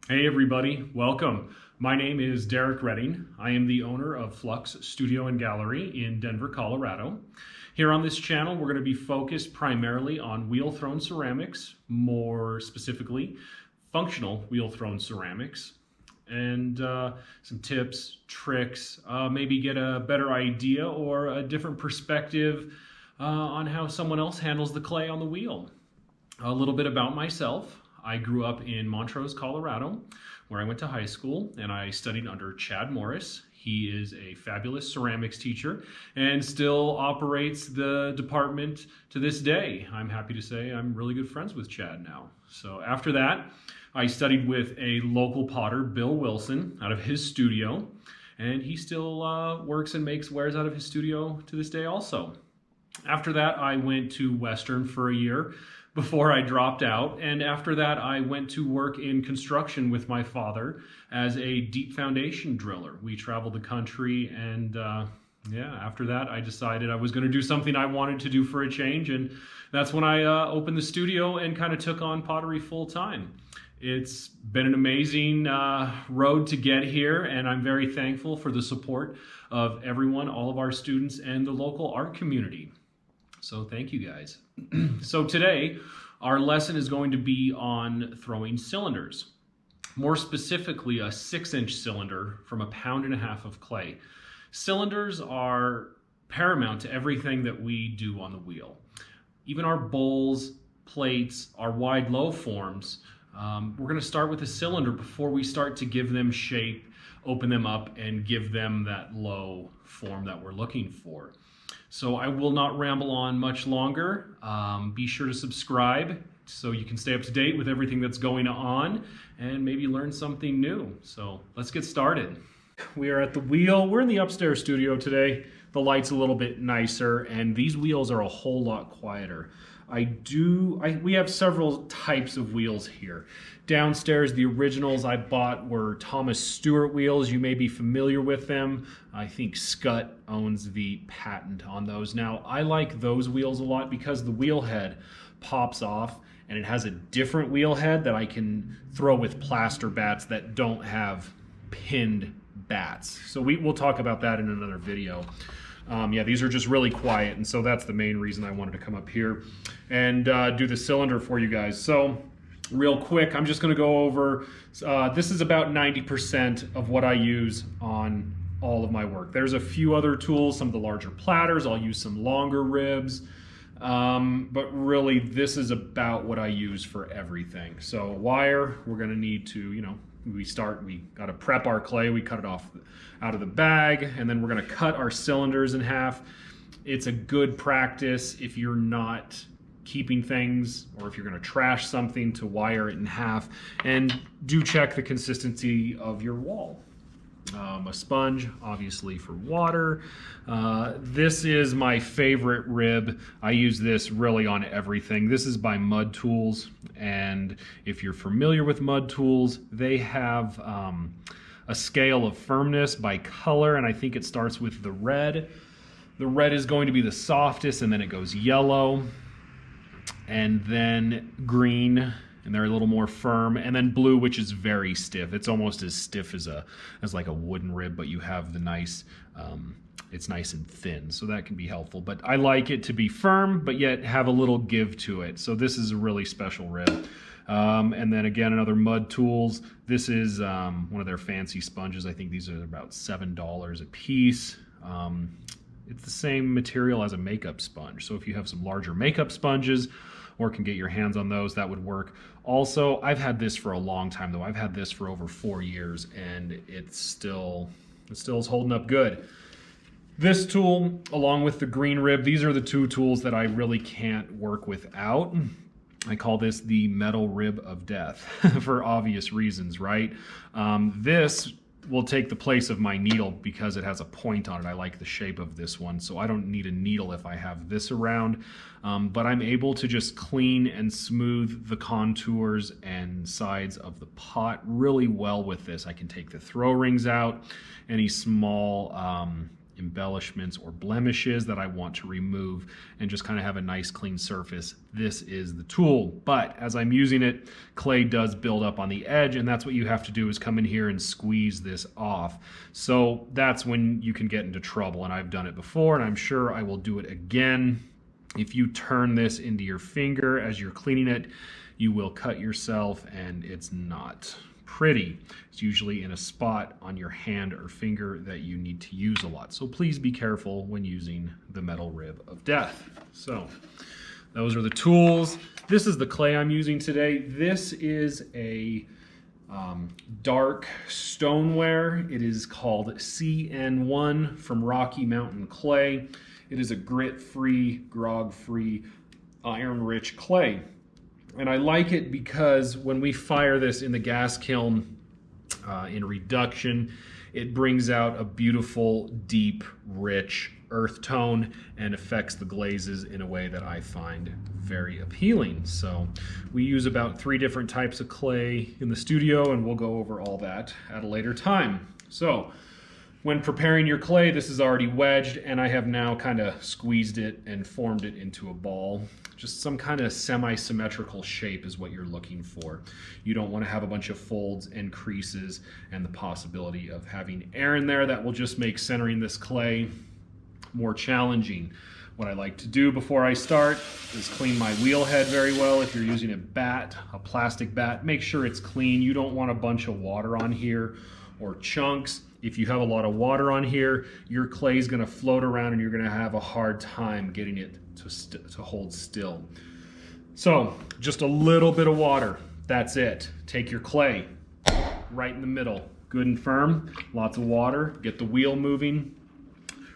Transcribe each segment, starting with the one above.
Hey everybody, welcome. My name is Derek Redding. I am the owner of Flux Studio and Gallery in Denver, Colorado. Here on this channel, we're going to be focused primarily on wheel-thrown ceramics, more specifically, functional wheel-thrown ceramics, and some tips, tricks, maybe get a better idea or a different perspective on how someone else handles the clay on the wheel. A little bit about myself. I grew up in Montrose, Colorado, where I went to high school, and I studied under Chad Morris. He is a fabulous ceramics teacher and still operates the department to this day. I'm happy to say I'm really good friends with Chad now. So after that, I studied with a local potter, Bill Wilson, out of his studio, and he still works and makes wares out of his studio to this day also. After that, I went to Western for a year before I dropped out. And after that, I went to work in construction with my father as a deep foundation driller. We traveled the country, and after that, I decided I was going to do something I wanted to do for a change. And that's when I opened the studio and kind of took on pottery full time. It's been an amazing road to get here, and I'm very thankful for the support of everyone, all of our students, and the local art community. So thank you guys. So today, our lesson is going to be on throwing cylinders. More specifically, a 6-inch cylinder from 1.5 pounds of clay. Cylinders are paramount to everything that we do on the wheel. Even our bowls, plates, our wide low forms, we're going to start with a cylinder before we start to give them shape, open them up, and give them that low form that we're looking for. So I will not ramble on much longer. Be sure to subscribe so you can stay up to date with everything that's going on and maybe learn something new. So let's get started. We are at the wheel. We're in the upstairs studio today. The light's a little bit nicer, and these wheels are a whole lot quieter. We have several types of wheels here. Downstairs, the originals I bought were Thomas Stewart wheels. You may be familiar with them. I think Scott owns the patent on those. Now, I like those wheels a lot because the wheel head pops off, and it has a different wheel head that I can throw with plaster bats that don't have pinned bats. So we'll talk about that in another video. These are just really quiet, and so that's the main reason I wanted to come up here and do the cylinder for you guys. So real quick, I'm just going to go over, this is about 90% of what I use on all of my work. There's a few other tools, some of the larger platters, I'll use some longer ribs, but really this is about what I use for everything. So wire, we're going to need to, we got to prep our clay, we cut it off out of the bag, and then we're going to cut our cylinders in half. It's a good practice if you're not keeping things, or if you're going to trash something, to wire it in half, and do check the consistency of your wall. A sponge, obviously, for water. This is my favorite rib. I use this really on everything. This is by Mud Tools, and if you're familiar with Mud Tools, they have a scale of firmness by color, and I think it starts with the red. The red is going to be the softest, and then it goes yellow, and then green, and they're a little more firm, and then blue, which is very stiff. It's almost as stiff as like a wooden rib, but you have the nice, it's nice and thin, so that can be helpful. But I like it to be firm, but yet have a little give to it. So this is a really special rib. And then again, another Mud Tools. This is one of their fancy sponges. I think these are about $7 a piece. It's the same material as a makeup sponge. So if you have some larger makeup sponges, or can get your hands on those, that would work. Also, I've had this for a long time though. I've had this for over 4 years, and it still is holding up good. This tool, along with the green rib, these are the two tools that I really can't work without. I call this the metal rib of death for obvious reasons, right? This will take the place of my needle because it has a point on it. I like the shape of this one, so I don't need a needle if I have this around. But I'm able to just clean and smooth the contours and sides of the pot really well with this. I can take the throw rings out, any small embellishments or blemishes that I want to remove and just kind of have a nice clean surface, this is the tool. But as I'm using it, clay does build up on the edge, and that's what you have to do, is come in here and squeeze this off. So that's when you can get into trouble, and I've done it before, and I'm sure I will do it again. If you turn this into your finger as you're cleaning it, you will cut yourself, and it's not pretty. It's usually in a spot on your hand or finger that you need to use a lot. So please be careful when using the metal rib of death. So those are the tools. This is the clay I'm using today. This is a dark stoneware. It is called CN1 from Rocky Mountain Clay. It is a grit-free, grog-free, iron-rich clay. And I like it because when we fire this in the gas kiln in reduction, it brings out a beautiful, deep, rich earth tone and affects the glazes in a way that I find very appealing. So we use about 3 different types of clay in the studio, and we'll go over all that at a later time. So when preparing your clay, this is already wedged, and I have now kind of squeezed it and formed it into a ball. Just some kind of semi-symmetrical shape is what you're looking for. You don't want to have a bunch of folds and creases and the possibility of having air in there. That will just make centering this clay more challenging. What I like to do before I start is clean my wheel head very well. If you're using a bat, a plastic bat, make sure it's clean. You don't want a bunch of water on here or chunks. If you have a lot of water on here, your clay is going to float around and you're going to have a hard time getting it to hold still. So just a little bit of water, that's it. Take your clay right in the middle, good and firm, lots of water, get the wheel moving,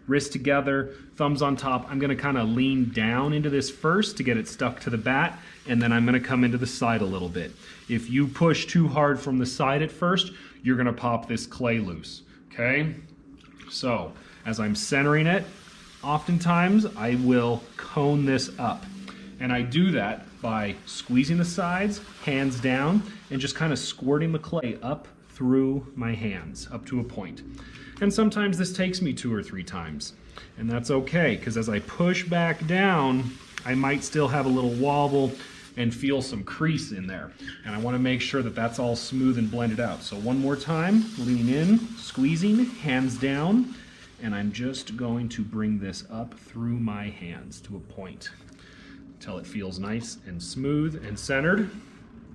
wrists together, thumbs on top. I'm going to kind of lean down into this first to get it stuck to the bat, and then I'm going to come into the side a little bit. If you push too hard from the side at first, you're going to pop this clay loose. Okay, so as I'm centering it, oftentimes I will cone this up, and I do that by squeezing the sides, hands down, and just kind of squirting the clay up through my hands up to a point. And sometimes this takes me 2 or 3 times, and that's okay, because as I push back down, I might still have a little wobble and feel some crease in there. And I want to make sure that that's all smooth and blended out. So one more time, lean in, squeezing, hands down, and I'm just going to bring this up through my hands to a point until it feels nice and smooth and centered.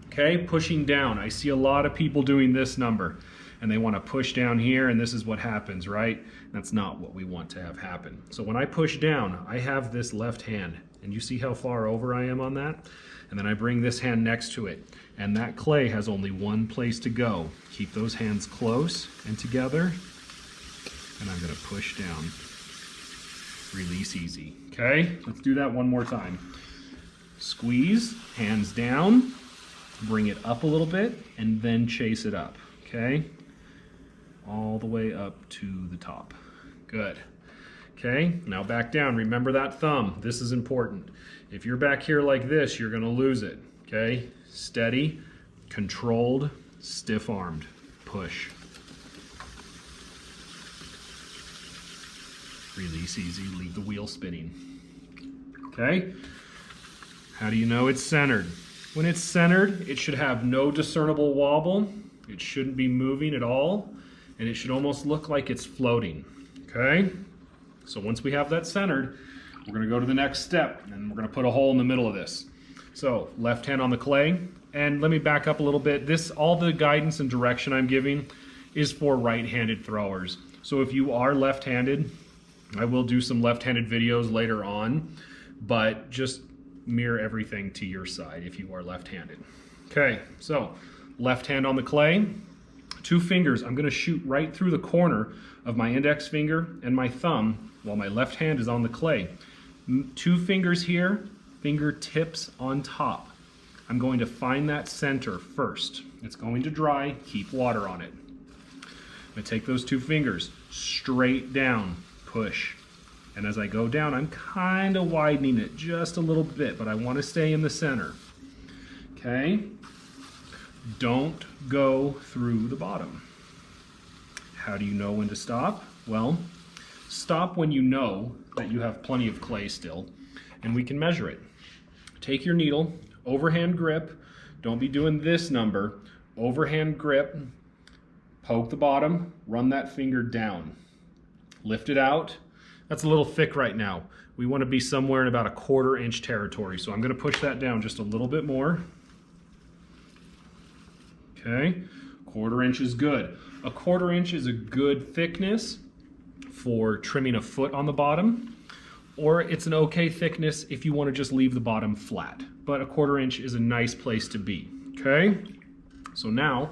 Okay, pushing down. I see a lot of people doing this number, and they want to push down here, and this is what happens, right? That's not what we want to have happen. So when I push down, I have this left hand, and you see how far over I am on that? And then I bring this hand next to it, and that clay has only one place to go. Keep those hands close and together, and I'm going to push down. Release easy. Okay, let's do that one more time. Squeeze, hands down, bring it up a little bit, and then chase it up. Okay, all the way up to the top. Good. Okay, now back down. Remember that thumb. This is important. If you're back here like this, you're going to lose it. Okay, steady, controlled, stiff-armed. Push. Release easy. Leave the wheel spinning. Okay, how do you know it's centered? When it's centered, it should have no discernible wobble. It shouldn't be moving at all, and it should almost look like it's floating. Okay? So once we have that centered, we're going to go to the next step, and we're going to put a hole in the middle of this. So left hand on the clay, and let me back up a little bit. All the guidance and direction I'm giving is for right-handed throwers. So if you are left-handed, I will do some left-handed videos later on, but just mirror everything to your side if you are left-handed. Okay, so left hand on the clay, 2 fingers. I'm going to shoot right through the corner of my index finger and my thumb while my left hand is on the clay. 2 fingers here, fingertips on top. I'm going to find that center first. It's going to dry, keep water on it. I'm going to take those 2 fingers straight down, push. And as I go down, I'm kind of widening it just a little bit, but I want to stay in the center. Okay? Don't go through the bottom. How do you know when to stop? Well, Stop when you know that you have plenty of clay still, and we can measure it. Take your needle, overhand grip, don't be doing this number, overhand grip, poke the bottom, run that finger down, lift it out. That's a little thick right now. We want to be somewhere in about a 1/4 inch territory, so I'm going to push that down just a little bit more. Okay, 1/4 inch is good. A 1/4 inch is a good thickness for trimming a foot on the bottom, or it's an okay thickness if you want to just leave the bottom flat. But a 1/4 inch is a nice place to be. Okay, so now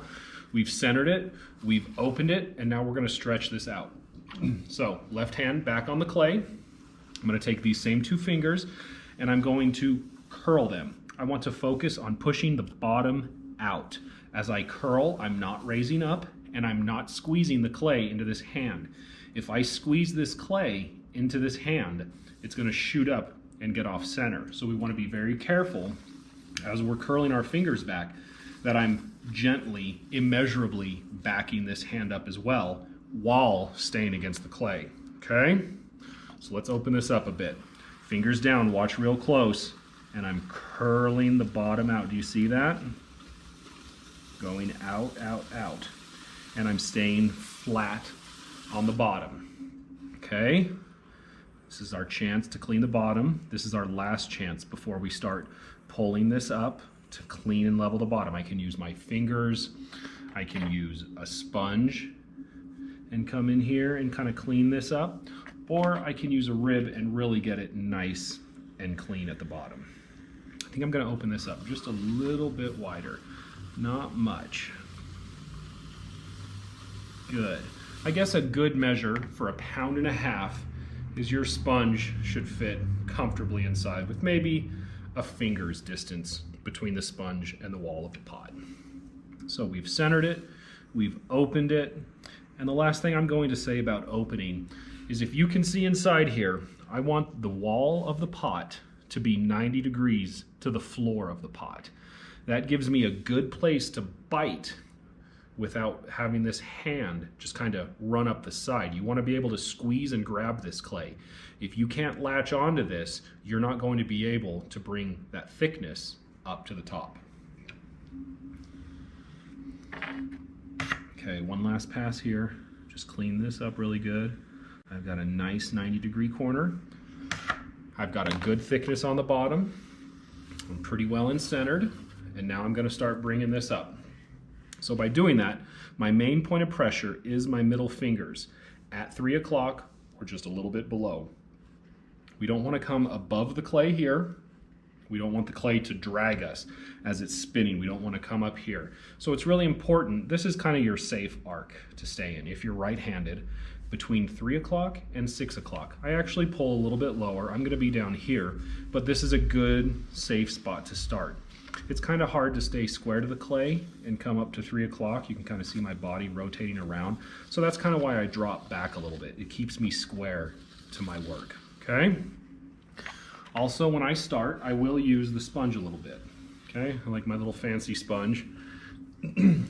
we've centered it, we've opened it, and now we're going to stretch this out. So left hand back on the clay. I'm going to take these same 2 fingers and I'm going to curl them. I want to focus on pushing the bottom out. As I curl, I'm not raising up and I'm not squeezing the clay into this hand. If I squeeze this clay into this hand, it's going to shoot up and get off center. So we want to be very careful as we're curling our fingers back that I'm gently, immeasurably backing this hand up as well while staying against the clay. Okay? So let's open this up a bit. Fingers down, watch real close, and I'm curling the bottom out. Do you see that? Going out, out, out. And I'm staying flat on the bottom. Okay? This is our chance to clean the bottom. This is our last chance before we start pulling this up to clean and level the bottom. I can use my fingers. I can use a sponge and come in here and kind of clean this up. Or I can use a rib and really get it nice and clean at the bottom. I think I'm going to open this up just a little bit wider. Not much. Good. I guess a good measure for 1.5 pounds is your sponge should fit comfortably inside with maybe a finger's distance between the sponge and the wall of the pot. So we've centered it, we've opened it, and the last thing I'm going to say about opening is if you can see inside here, I want the wall of the pot to be 90 degrees to the floor of the pot. That gives me a good place to bite without having this hand just kind of run up the side. You want to be able to squeeze and grab this clay. If you can't latch onto this, you're not going to be able to bring that thickness up to the top. Okay, one last pass here. Just clean this up really good. I've got a nice 90-degree corner. I've got a good thickness on the bottom. I'm pretty well in centered. And now I'm going to start bringing this up. So by doing that, my main point of pressure is my middle fingers at 3 o'clock or just a little bit below. We don't want to come above the clay here. We don't want the clay to drag us as it's spinning. We don't want to come up here. So it's really important. This is kind of your safe arc to stay in. If you're right-handed, between 3 o'clock and 6 o'clock. I actually pull a little bit lower. I'm going to be down here, but this is a good, safe spot to start. It's kind of hard to stay square to the clay and come up to 3 o'clock. You can kind of see my body rotating around. So that's kind of why I drop back a little bit. It keeps me square to my work, okay? Also, when I start, I will use the sponge a little bit, okay? I like my little fancy sponge.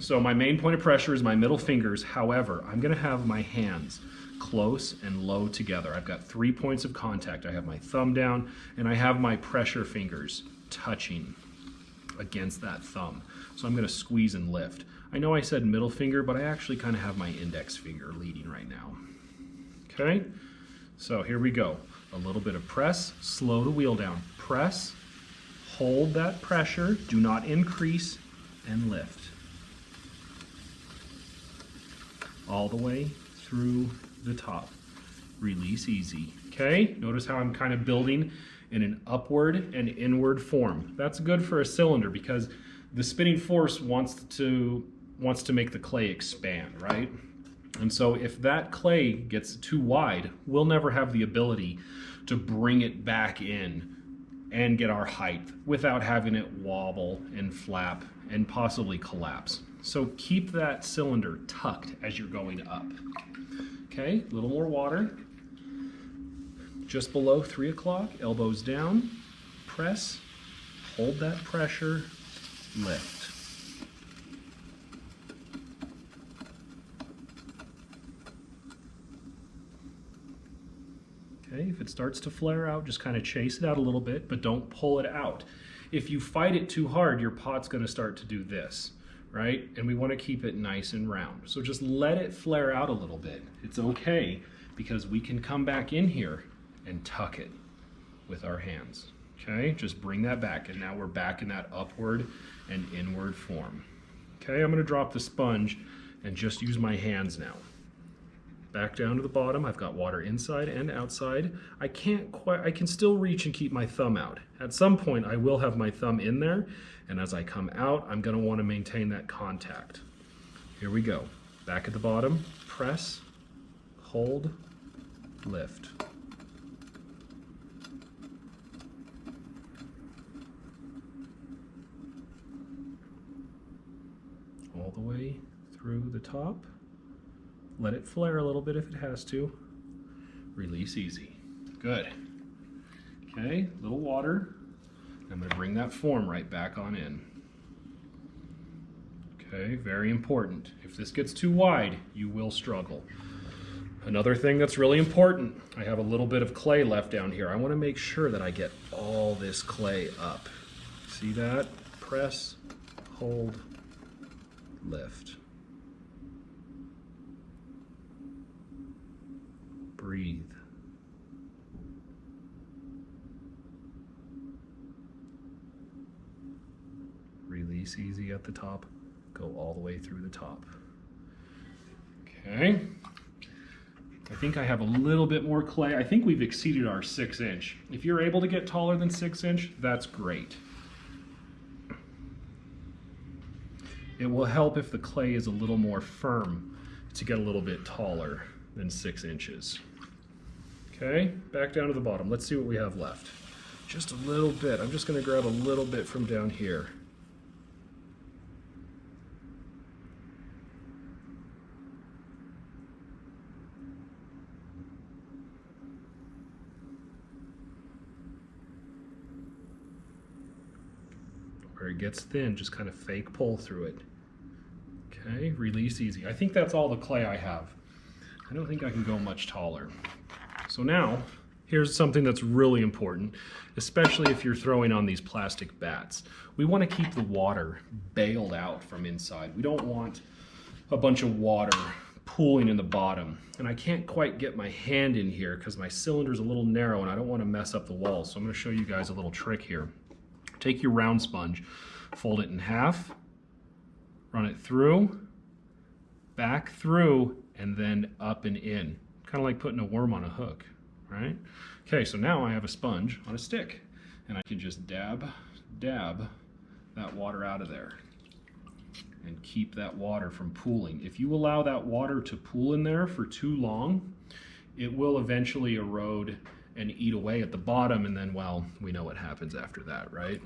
So my main point of pressure is my middle fingers. However, I'm going to have my hands close and low together. I've got 3 points of contact. I have my thumb down and I have my pressure fingers touching against that thumb. So I'm going to squeeze and lift. I know I said middle finger, but I actually kind of have my index finger leading right now. Okay, so here we go. A little bit of press, slow the wheel down. Press, hold that pressure, do not increase, and lift. All the way through the top. Release easy. Okay, notice how I'm kind of building in an upward and inward form. That's good for a cylinder because the spinning force wants to make the clay expand, right? And so if that clay gets too wide, we'll never have the ability to bring it back in and get our height without having it wobble and flap and possibly collapse. So keep that cylinder tucked as you're going up. Okay, a little more water. Just below 3 o'clock, elbows down, press, hold that pressure, lift. Okay, if it starts to flare out, just kind of chase it out a little bit, but don't pull it out. If you fight it too hard, your pot's going to start to do this, right? And we want to keep it nice and round. So just let it flare out a little bit. It's okay, because we can come back in here and tuck it with our hands. Okay, just bring that back, and now we're back in that upward and inward form. Okay, I'm going to drop the sponge and just use my hands now. Back down to the bottom. I've got water inside and outside. I can still reach and keep my thumb out. At some point I will have my thumb in there, and as I come out, I'm going to want to maintain that contact. Here we go. Back at the bottom, press, hold, lift. All the way through the top. Let it flare a little bit if it has to. Release easy. Good. Okay, little water. I'm going to bring that form right back on in. Okay, very important. If this gets too wide, you will struggle. Another thing that's really important, I have a little bit of clay left down here. I want to make sure that I get all this clay up. See that? Press, hold, lift. Breathe. Release easy at the top. Go all the way through the top. Okay. I think I have a little bit more clay. I think we've exceeded our 6-inch. If you're able to get taller than 6-inch, that's great. It will help if the clay is a little more firm to get a little bit taller than 6 inches. Okay, back down to the bottom. Let's see what we have left. Just a little bit. I'm just going to grab a little bit from down here. Where it gets thin, just kind of fake pull through it. Okay, release easy. I think that's all the clay I have. I don't think I can go much taller. So now, here's something that's really important, especially if you're throwing on these plastic bats. We want to keep the water bailed out from inside. We don't want a bunch of water pooling in the bottom. And I can't quite get my hand in here because my cylinder's a little narrow and I don't want to mess up the walls. So I'm going to show you guys a little trick here. Take your round sponge, fold it in half, run it through, back through, and then up and in. Kind of like putting a worm on a hook, right? Okay, so now I have a sponge on a stick, and I can just dab that water out of there and keep that water from pooling. If you allow that water to pool in there for too long, it will eventually erode and eat away at the bottom, and then, well, we know what happens after that, right?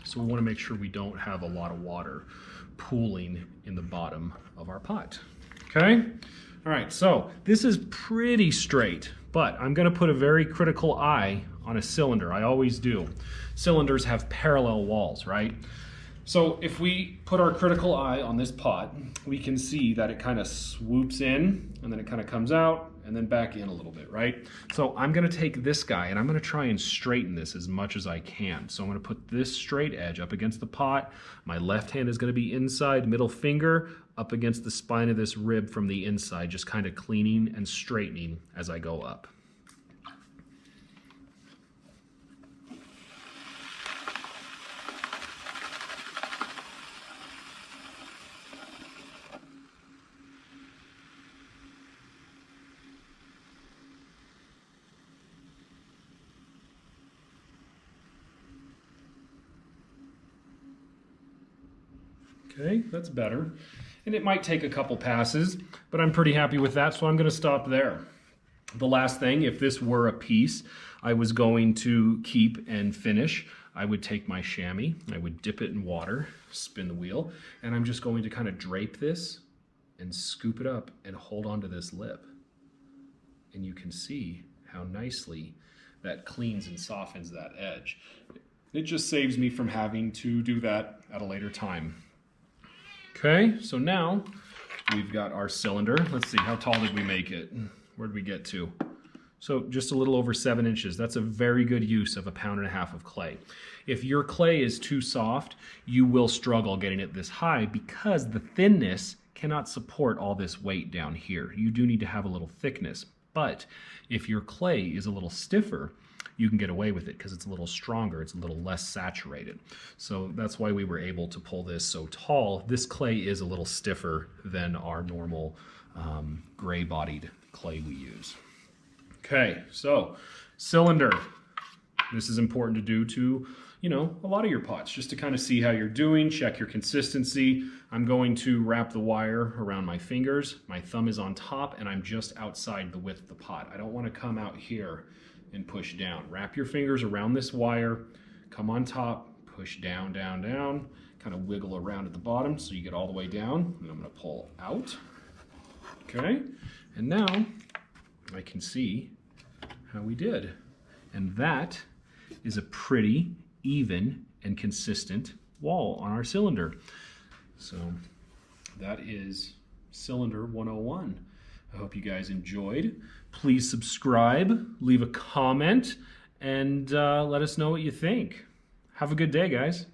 So we want to make sure we don't have a lot of water pooling in the bottom of our pot. Okay? All right, so this is pretty straight, but I'm going to put a very critical eye on a cylinder. I always do. Cylinders have parallel walls, right? So if we put our critical eye on this pot, we can see that it kind of swoops in, and then it kind of comes out, and then back in a little bit, right? So I'm going to take this guy, and I'm going to try and straighten this as much as I can. So I'm going to put this straight edge up against the pot. My left hand is going to be inside, middle finger up against the spine of this rib from the inside, just kind of cleaning and straightening as I go up. Okay, that's better. And it might take a couple passes, but I'm pretty happy with that, so I'm going to stop there. The last thing, if this were a piece I was going to keep and finish, I would take my chamois, I would dip it in water, spin the wheel, and I'm just going to kind of drape this and scoop it up and hold onto this lip. And you can see how nicely that cleans and softens that edge. It just saves me from having to do that at a later time. Okay, so now we've got our cylinder. Let's see, how tall did we make it? Where did we get to? So just a little over 7 inches. That's a very good use of 1.5 pounds of clay. If your clay is too soft, you will struggle getting it this high because the thinness cannot support all this weight down here. You do need to have a little thickness. But if your clay is a little stiffer, you can get away with it because it's a little stronger, it's a little less saturated. So that's why we were able to pull this so tall. This clay is a little stiffer than our normal gray-bodied clay we use. Okay, so cylinder. This is important to do to, a lot of your pots, just to kind of see how you're doing, check your consistency. I'm going to wrap the wire around my fingers. My thumb is on top and I'm just outside the width of the pot. I don't want to come out here and push down. Wrap your fingers around this wire, come on top, push down, down, down, kind of wiggle around at the bottom so you get all the way down. And I'm going to pull out. Okay, and now I can see how we did. And that is a pretty even and consistent wall on our cylinder. So that is Cylinder 101. I hope you guys enjoyed. Please subscribe, leave a comment, and let us know what you think. Have a good day, guys.